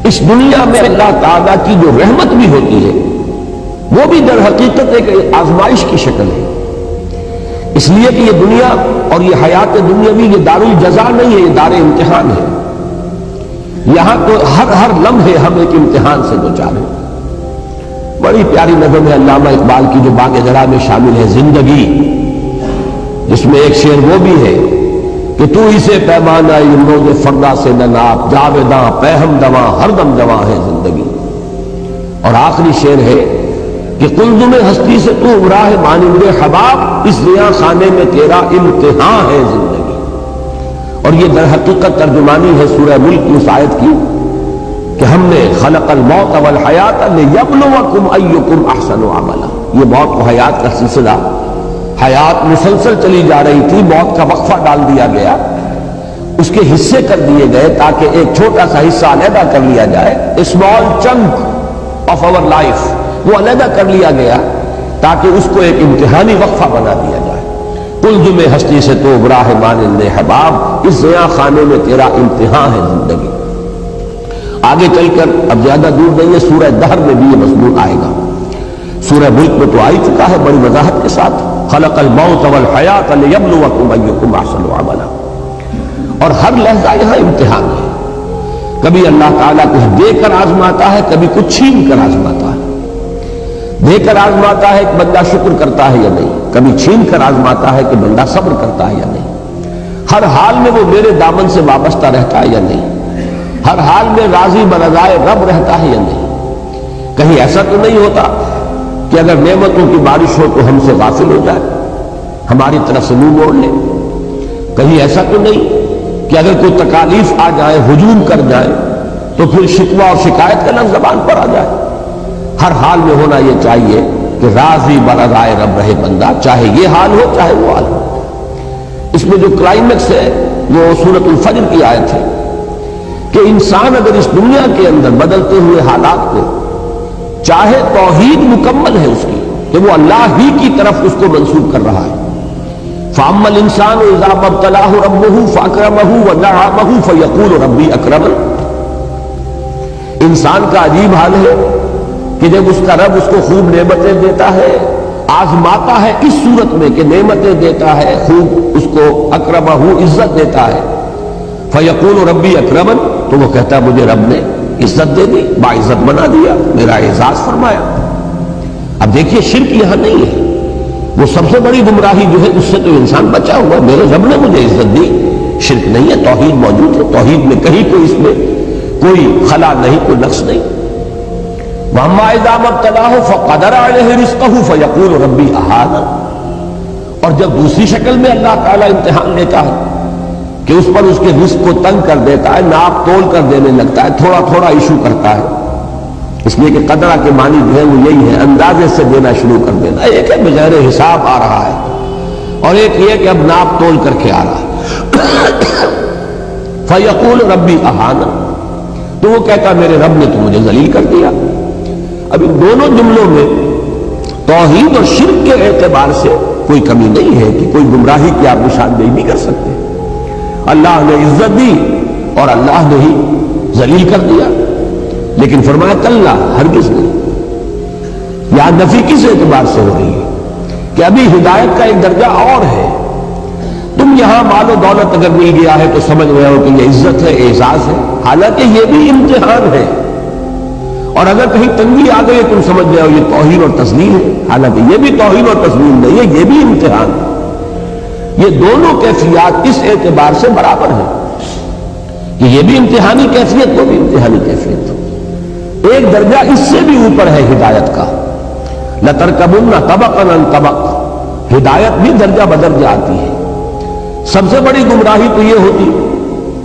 اس دنیا میں اللہ تعالیٰ کی جو رحمت بھی ہوتی ہے وہ بھی در حقیقت ایک آزمائش کی شکل ہے، اس لیے کہ یہ دنیا اور یہ حیات دنیاوی یہ دار الجزا نہیں ہے، یہ دار امتحان ہے۔ یہاں تو ہر لمحے ہم ایک امتحان سے دوچار ہیں۔ بڑی پیاری نظم ہے علامہ اقبال کی جو باغ درا میں شامل ہے، زندگی، جس میں ایک شعر وہ بھی ہے کہ تو اسے پیمانہ روز فردا سے نہ ناپ، جاویداں پیہم دواں ہر دم دواں ہے زندگی۔ اور آخری شعر ہے کہ قلزم ہستی سے تو عمراہ مانند حباب، اس زیاں خانے میں تیرا امتحان ہے زندگی۔ اور یہ در حقیقت ترجمانی ہے سورہ ملک کی اس آیت کی کہ ہم نے خلق الموت والحیات لیبلوکم ایکم احسن عملا۔ یہ موت و حیات کا سلسلہ، حیات مسلسل چلی جا رہی تھی، موت کا وقفہ ڈال دیا گیا، اس کے حصے کر دیے گئے تاکہ ایک چھوٹا سا حصہ علیحدہ کر لیا جائے، small chunk of our life وہ علیحدہ کر لیا گیا تاکہ اس کو ایک امتحانی وقفہ بنا دیا جائے۔ قلزم ہستی سے تو براہ مانند حباب، اس زیاں خانے میں تیرا امتحان ہے زندگی۔ آگے چل کر اب زیادہ دور نہیں ہے، سورہ دہر میں بھی یہ مضمون آئے گا، سورہ ملک میں تو آ ہی چکا ہے بڑی وضاحت کے ساتھ، خلق الموت والحیات لیبلوکم ایکم احسن عملا۔ اور ہر لحظہ یہاں امتحان ہے، کبھی اللہ تعالیٰ کچھ دے کر آزماتا ہے، کبھی کچھ چھین کر آزماتا ہے۔ دے کر آزماتا ہے کہ بندہ شکر کرتا ہے یا نہیں، کبھی چھین کر آزماتا ہے کہ بندہ صبر کرتا ہے یا نہیں۔ ہر حال میں وہ میرے دامن سے وابستہ رہتا ہے یا نہیں، ہر حال میں راضی برضائے رب رہتا ہے یا نہیں۔ کہیں ایسا تو نہیں ہوتا کہ اگر نعمتوں کی بارش ہو تو ہم سے غافل ہو جائے، ہماری طرف سے منہ موڑ لے۔ کہیں ایسا تو نہیں کہ اگر کوئی تکالیف آ جائے، ہجوم کر جائے تو پھر شکوہ اور شکایت کا لفظ زبان پر آ جائے۔ ہر حال میں ہونا یہ چاہیے کہ راضی برضائے رب رہے بندہ، چاہے یہ حال ہو چاہے وہ حال ہو۔ اس میں جو کلائمیکس ہے وہ سورۃ الفجر کی آیت ہے کہ انسان اگر اس دنیا کے اندر بدلتے ہوئے حالات کو چاہے، توحید مکمل ہے اس کی کہ وہ اللہ ہی کی طرف اس کو منسوب کر رہا ہے۔ فَأَمَّا الْإِنسَانُ إِذَا مَا ابْتَلَاهُ رَبُّهُ فَأَكْرَمَهُ وَنَعَمَهُ فَيَقُولُ رَبِّي أَكْرَمَنِ۔ انسان کا عجیب حال ہے کہ جب اس کا رب اس کو خوب نعمتیں دیتا ہے، آزماتا ہے اس صورت میں کہ نعمتیں دیتا ہے، خوب اس کو اکرمہ عزت دیتا ہے، فیقول ربی اکرمن، تو وہ کہتا ہے مجھے رب نے عزت دے دی، باعزت بنا دیا، میرا اعزاز فرمایا۔ اب دیکھیے شرک یہاں نہیں ہے، وہ سب سے بڑی گمراہی جو ہے اس سے تو انسان بچا ہوا، میرے رب نے مجھے عزت دی۔ شرک نہیں ہے، توحید موجود ہے، توحید میں کہیں کوئی اس میں کوئی خلا نہیں، کوئی نقص نہیں۔ وَأَمَّا إِذَا مَا ابْتَلَاهُ فَقَدَرَ عَلَيْهِ رِزْقَهُ فَيَقُولُ رَبِّي أَهَانَنِ۔ اور جب دوسری شکل میں اللہ تعالیٰ امتحان لیتا ہے کہ اس پر اس کے رزق کو تنگ کر دیتا ہے، ناپ تول کر دینے لگتا ہے، تھوڑا تھوڑا ایشو کرتا ہے، اس لیے کہ قدرہ کے معنی جو ہے وہ یہی ہے، اندازے سے دینا شروع کر دینا۔ ایک ہے بغیر حساب آ رہا ہے، اور ایک یہ کہ اب ناپ تول کر کے آ رہا ہے۔ فَيَقُولُ رَبِّي أَهَانَنِ، تو وہ کہتا میرے رب نے تو مجھے ذلیل کر دیا۔ اب ان دونوں جملوں میں توحید اور شرک کے اعتبار سے کوئی کمی نہیں ہے کہ کوئی گمراہی کی آپ نشاندہی نہیں کر سکتے۔ اللہ نے عزت دی اور اللہ نے ہی ذلیل کر دیا، لیکن فرمایا کلا، ہرگز نہیں۔ یہاں نفی کس اعتبار سے ہو رہی ہے کہ ابھی ہدایت کا ایک درجہ اور ہے۔ تم یہاں مال و دولت اگر مل گیا ہے تو سمجھ رہے ہو کہ یہ عزت ہے، اعزاز ہے، حالانکہ یہ بھی امتحان ہے۔ اور اگر کہیں تنگی آ گئی تم سمجھ رہے ہو یہ توہین اور تذلیل ہے، حالانکہ یہ بھی توہین اور تذلیل نہیں ہے، یہ بھی امتحان ہے۔ یہ دونوں کیفیات اس اعتبار سے برابر ہیں کہ یہ بھی امتحانی کیفیت، وہ بھی امتحانی کیفیت۔ ایک درجہ اس سے بھی اوپر ہے ہدایت کا، لَتَرْكَبُنَّ طَبَقًا عَنْ طَبَقٍ، ہدایت بھی درجہ بدرجہ آتی ہے۔ سب سے بڑی گمراہی تو یہ ہوتی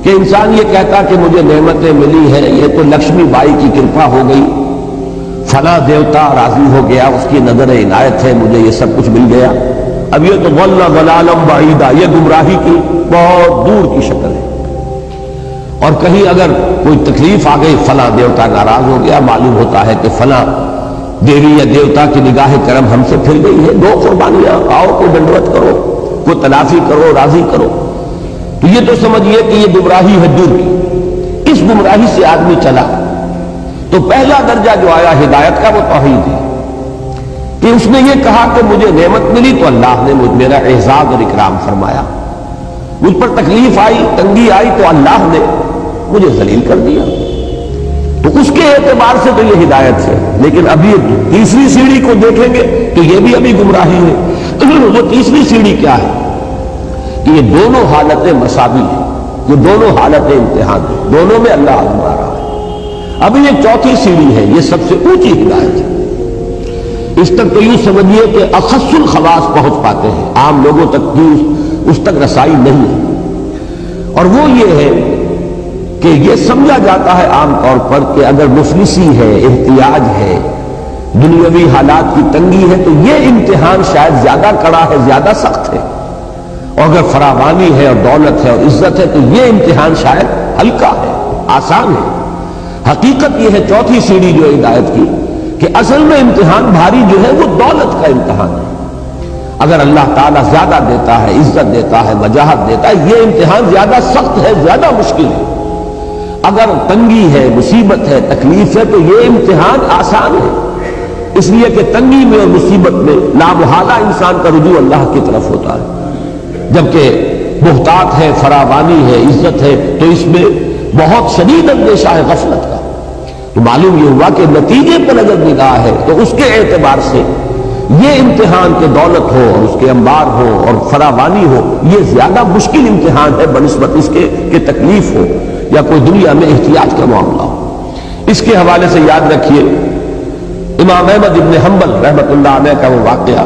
کہ انسان یہ کہتا کہ مجھے نعمتیں ملی ہیں، یہ تو لکشمی بائی کی کرپا ہو گئی، فلاں دیوتا راضی ہو گیا، اس کی نظر عنایت ہے، مجھے یہ سب کچھ مل گیا۔ اب یہ تو ضل ضلالا بعیدا، یہ گمراہی کی بہت دور کی شکل ہے۔ اور کہیں اگر کوئی تکلیف آ گئی، فلاں دیوتا ناراض ہو گیا، معلوم ہوتا ہے کہ فلاں دیوی یا دیوتا کی نگاہ کرم ہم سے پھر گئی ہے، دو قربانیاں، آؤ کوئی ڈنڈوت کرو، کوئی تلافی کرو، راضی کرو۔ تو یہ تو سمجھیے کہ یہ گمراہی ہے دور کی۔ اس گمراہی سے آدمی چلا تو پہلا درجہ جو آیا ہدایت کا وہ توحید ہے کہ اس نے یہ کہا کہ مجھے نعمت ملی تو اللہ نے میرا اعزاز اور اکرام فرمایا، مجھ پر تکلیف آئی، تنگی آئی تو اللہ نے مجھے ذلیل کر دیا، تو اس کے اعتبار سے تو یہ ہدایت ہے۔ لیکن ابھی تیسری سیڑھی کو دیکھیں گے تو یہ بھی ابھی گمراہی ہے۔ وہ تیسری سیڑھی کیا ہے کہ یہ دونوں حالتیں مساوی ہیں، یہ دونوں حالتیں امتحان ہیں، دونوں میں اللہ آزما رہا ہے۔ ابھی یہ چوتھی سیڑھی ہے، یہ سب سے اونچی ہدایت ہے۔ اس تک تو یوں سمجھیے کہ اخص الخواص پہنچ پاتے ہیں، عام لوگوں تک بھی اس تک رسائی نہیں ہے، اور وہ یہ ہے کہ یہ سمجھا جاتا ہے عام طور پر کہ اگر مفلسی ہے، احتیاج ہے، دنیاوی حالات کی تنگی ہے تو یہ امتحان شاید زیادہ کڑا ہے، زیادہ سخت ہے، اور اگر فراوانی ہے اور دولت ہے اور عزت ہے تو یہ امتحان شاید ہلکا ہے، آسان ہے۔ حقیقت یہ ہے چوتھی سیڑھی جو ہدایت کی کہ اصل میں امتحان بھاری جو ہے وہ دولت کا امتحان ہے۔ اگر اللہ تعالیٰ زیادہ دیتا ہے، عزت دیتا ہے، وجاہت دیتا ہے، یہ امتحان زیادہ سخت ہے، زیادہ مشکل ہے۔ اگر تنگی ہے، مصیبت ہے، تکلیف ہے تو یہ امتحان آسان ہے، اس لیے کہ تنگی میں اور مصیبت میں لامحالہ انسان کا رجوع اللہ کی طرف ہوتا ہے، جبکہ محتاط ہے، فراوانی ہے، عزت ہے تو اس میں بہت شدید اندیشہ ہے غفلت کا۔ تو معلوم یہ ہوا کہ نتیجے پر اگر نگاہ ہے تو اس کے اعتبار سے یہ امتحان کے دولت ہو اور اس کے انبار ہو اور فراوانی ہو، یہ زیادہ مشکل امتحان ہے بنسبت اس کے کہ تکلیف ہو یا کوئی دنیا میں احتیاج کا معاملہ ہو۔ اس کے حوالے سے یاد رکھیے امام احمد ابن حنبل رحمۃ اللہ علیہ کا وہ واقعہ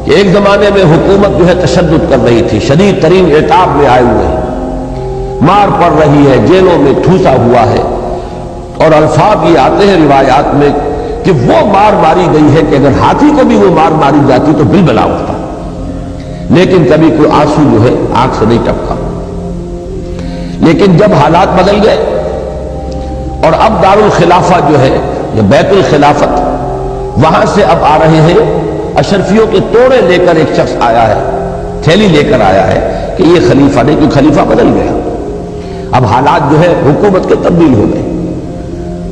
کہ ایک زمانے میں حکومت جو ہے تشدد کر رہی تھی، شدید ترین عتاب میں آئے ہوئے ہیں، مار پڑ رہی ہے، جیلوں میں ٹھوسا ہوا ہے، اور الفاظ یہ آتے ہیں روایات میں کہ وہ مار ماری گئی ہے کہ اگر ہاتھی کو بھی وہ مار ماری جاتی تو بلبلا اٹھتا، لیکن کبھی کوئی آنسو جو ہے آنکھ سے نہیں ٹپکا۔ لیکن جب حالات بدل گئے اور اب دارالخلافہ جو ہے یا بیت الخلافت، وہاں سے اب آ رہے ہیں اشرفیوں کے توڑے لے کر ایک شخص آیا ہے، تھیلی لے کر آیا ہے کہ یہ خلیفہ نہیں، کیونکہ خلیفہ بدل گیا، اب حالات جو ہے حکومت کے تبدیل ہو گئے۔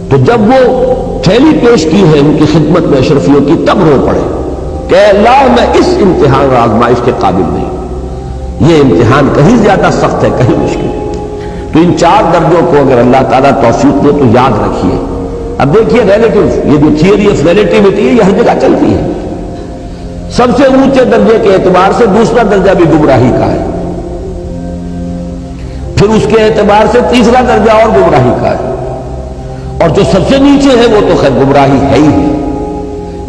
تو جب وہ تھیلی پیش کی ہے ان کی خدمت میں اشرفیوں کی، تب رو پڑے کہ اللہ میں اس امتحان اور آزمائش کے قابل نہیں، یہ امتحان کہیں زیادہ سخت ہے، کہیں مشکل ہے۔ تو ان چار درجوں کو اگر اللہ تعالیٰ توفیق دے تو یاد رکھیے۔ اب دیکھیے ریلیٹیو، یہ جو تھیوری آف ریلیٹیوٹی ہے یہ ہر جگہ چلتی ہے۔ سب سے اونچے درجے کے اعتبار سے دوسرا درجہ بھی گمراہی کا ہے، پھر اس کے اعتبار سے تیسرا درجہ اور گمراہی کا ہے، اور جو سب سے نیچے ہے وہ تو خیر گمراہی ہے ہی ہے۔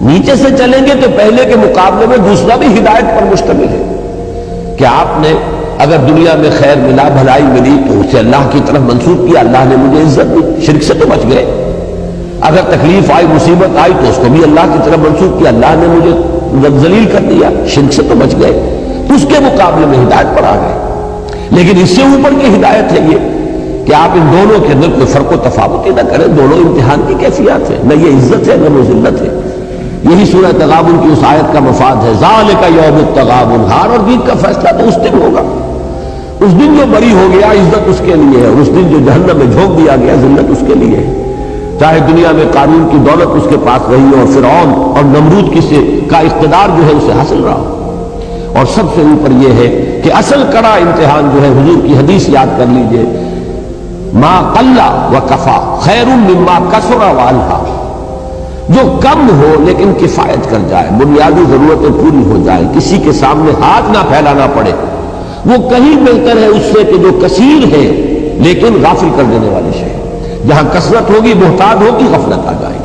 نیچے سے چلیں گے تو پہلے کے مقابلے میں دوسرا بھی ہدایت پر مشتمل ہے کہ آپ نے اگر دنیا میں خیر ملا، بھلائی ملی تو اسے اللہ کی طرف منسوب کیا، اللہ نے مجھے عزت دی، شرک سے تو بچ گئے۔ اگر تکلیف آئی، مصیبت آئی تو اس کو بھی اللہ کی طرف منسوب کیا، اللہ نے مجھے ذلیل کر دیا، شرک سے تو بچ گئے، تو اس کے مقابلے میں ہدایت پر آ گئے۔ لیکن اس سے اوپر کی ہدایت ہے یہ کہ آپ ان دونوں کے اندر کوئی فرق و تفاوت ہی نہ کریں، دونوں امتحان کی کیفیات ہے، نہ یہ عزت ہے نہ وہ ذلت ہے۔ یہی سورہ تغابن کی اس آیت کا مفاد ہے، ذالک یوم التغابن، ہار اور جیت کا فیصلہ تو اس دن ہوگا۔ اس دن جو بری ہو گیا عزت اس کے لیے ہے، اور اس دن جو جہنم میں جھونک دیا گیا ذلت اس کے لیے ہے، چاہے دنیا میں قارون کی دولت اس کے پاس رہی اور فرعون اور نمرود کا اقتدار جو ہے اسے حاصل رہا۔ اور سب سے اوپر یہ ہے کہ اصل کڑا امتحان جو ہے، حضور کی حدیث یاد کر لیجئے، ما قل و کفا خیر مما کثر و الہا، جو کم ہو لیکن کفایت کر جائے، بنیادی ضرورتیں پوری ہو جائے، کسی کے سامنے ہاتھ نہ پھیلانا پڑے، وہ کہیں بہتر ہے اس سے کہ جو کثیر ہے لیکن غافل کر دینے والی شے۔ جہاں کثرت ہوگی محتاج ہوگی، غفلت آ جائے۔